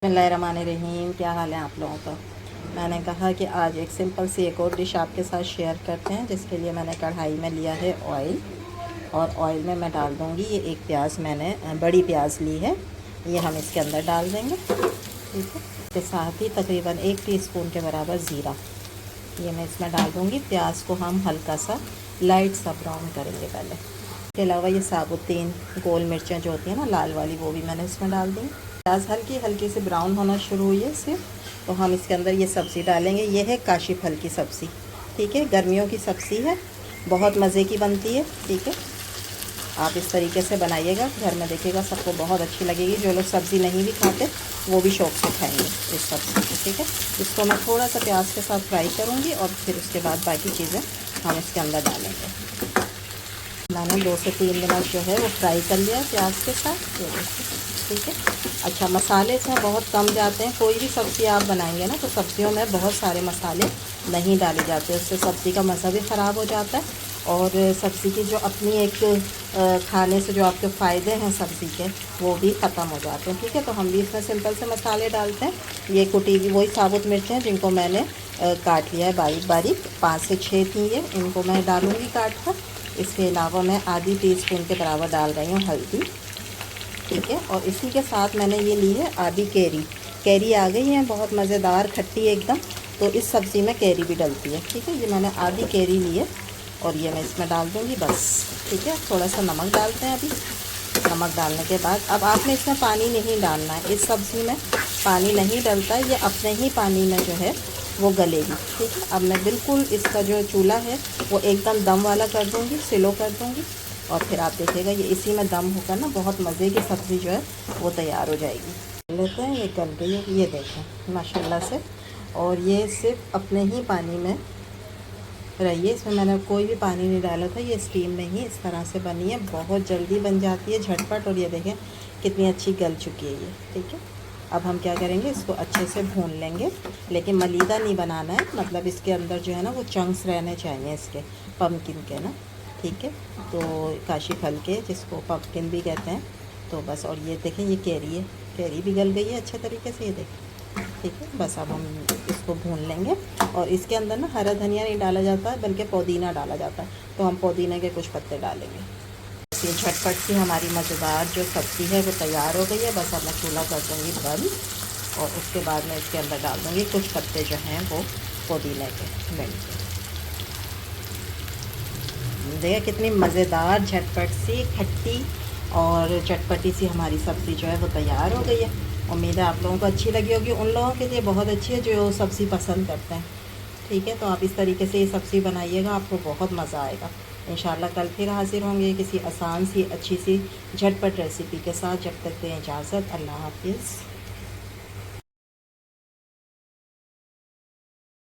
बिस्मिल्लाहिर्रहमानिर्रहीम। क्या हाल है आप लोगों का। मैंने कहा कि आज एक सिंपल सी एक और डिश आपके साथ शेयर करते हैं, जिसके लिए मैंने कढ़ाई में लिया है ऑयल। और ऑयल में मैं डाल दूँगी ये एक प्याज, मैंने बड़ी प्याज ली है, ये हम इसके अंदर डाल देंगे। ठीक है, इसके साथ ही तकरीबन 1 टीस्पून के बराबर ज़ीरा ये मैं इसमें डाल दूँगी। प्याज को हम हल्का सा लाइट सा ब्राउन करेंगे पहले। इसके अलावा ये साबुत 3 गोल मिर्चें जो होती हैं ना लाल वाली, वो भी मैंने इसमें डाल दी। प्याज हल्की हल्की से ब्राउन होना शुरू हुई है सिर्फ, तो हम इसके अंदर ये सब्ज़ी डालेंगे। ये है काशी फल की सब्ज़ी। ठीक है, गर्मियों की सब्ज़ी है, बहुत मज़े की बनती है। ठीक है, आप इस तरीके से बनाइएगा, घर में देखिएगा सबको बहुत अच्छी लगेगी। जो लोग सब्ज़ी नहीं भी खाते वो भी शौक़ से खाएंगे इस सब्ज़ी को। ठीक है, इसको मैं थोड़ा सा प्याज के साथ फ्राई करूँगी और फिर उसके बाद बाकी चीज़ें हम इसके अंदर डालेंगे। मैंने 2 से 3 मिनट जो है वो फ्राई कर लिया प्याज के साथ, ये देखिए। ठीक है, अच्छा मसाले इसमें बहुत कम जाते हैं। कोई भी सब्ज़ी आप बनाएंगे ना तो सब्ज़ियों में बहुत सारे मसाले नहीं डाले जाते, उससे सब्ज़ी का मज़ा भी ख़राब हो जाता है और सब्ज़ी की जो अपनी एक खाने से जो आपके फ़ायदे हैं सब्ज़ी के, वो भी ख़त्म हो जाते हैं। ठीक है, तो हम भी इसमें सिंपल से मसाले डालते हैं। ये कुटी हुई वही साबुत मिर्चें हैं जिनको मैंने काट लिया है बारीक बारीक, 5 से 6 थी ये, इनको मैं डालूँगी काट कर। इसके अलावा मैं आधी टीस्पून के बराबर डाल रही हूँ हल्दी। ठीक है, और इसी के साथ मैंने ये ली है आधी कैरी आ गई है, बहुत मज़ेदार खट्टी एकदम, तो इस सब्ज़ी में कैरी भी डलती है। ठीक है, ये मैंने आधी कैरी ली है और ये मैं इसमें डाल दूँगी बस। ठीक है, थोड़ा सा नमक डालते हैं अभी। नमक डालने के बाद अब आपने इसमें पानी नहीं डालना है, इस सब्ज़ी में पानी नहीं डलता है, ये अपने ही पानी में जो है वो गलेगी। ठीक है, अब मैं बिल्कुल इसका जो चूल्हा है वो एकदम दम वाला कर दूँगी, स्लो कर दूँगी और फिर आप देखिएगा ये इसी में दम होकर ना बहुत मज़े की सब्ज़ी जो है वो तैयार हो जाएगी। लेते हैं, ये गल गई है, ये देखें माशाल्लाह से। और ये सिर्फ अपने ही पानी में रही है, इसमें मैंने कोई भी पानी नहीं डाला था, ये स्टीम में ही इस तरह से बनी है, बहुत जल्दी बन जाती है झटपट। और ये देखें कितनी अच्छी गल चुकी है ये। ठीक है, अब हम क्या करेंगे, इसको अच्छे से भून लेंगे, लेकिन मलीदा नहीं बनाना है, मतलब इसके अंदर जो है ना वो चंक्स रहने चाहिए इसके, पम्पकिन के ना। ठीक है, तो काशी फल के जिसको पम्पकिन भी कहते हैं, तो बस। और ये देखें ये कैरी है, कैरी भी गल गई है अच्छे तरीके से, ये देखें। ठीक है, बस अब हम इसको भून लेंगे। और इसके अंदर ना हरा धनिया नहीं डाला जाता है, बल्कि पुदीना डाला जाता है, तो हम पुदीने के कुछ पत्ते डालेंगे। ये झटपट सी हमारी मज़ेदार जो सब्ज़ी है वो तैयार हो गई है। बस अब मैं चूल्हा कर दूँगी बंद और उसके बाद मैं इसके अंदर डाल दूँगी कुछ पत्ते जो हैं वो पुदीने के, मिंट के। देखिए कितनी मज़ेदार झटपट सी खट्टी और चटपटी सी हमारी सब्ज़ी जो है वो तैयार हो गई है। उम्मीद है आप लोगों को अच्छी लगी होगी, उन लोगों के लिए बहुत अच्छी है जो सब्ज़ी पसंद करते हैं। ठीक है, तो आप इस तरीके से ये सब्ज़ी बनाइएगा, आपको बहुत मज़ा आएगा। इंशाल्लाह कल फिर हाज़िर होंगे किसी आसान सी अच्छी सी झटपट रेसिपी के साथ। जब तक दें इजाज़त, अल्लाह हाफ़िज़।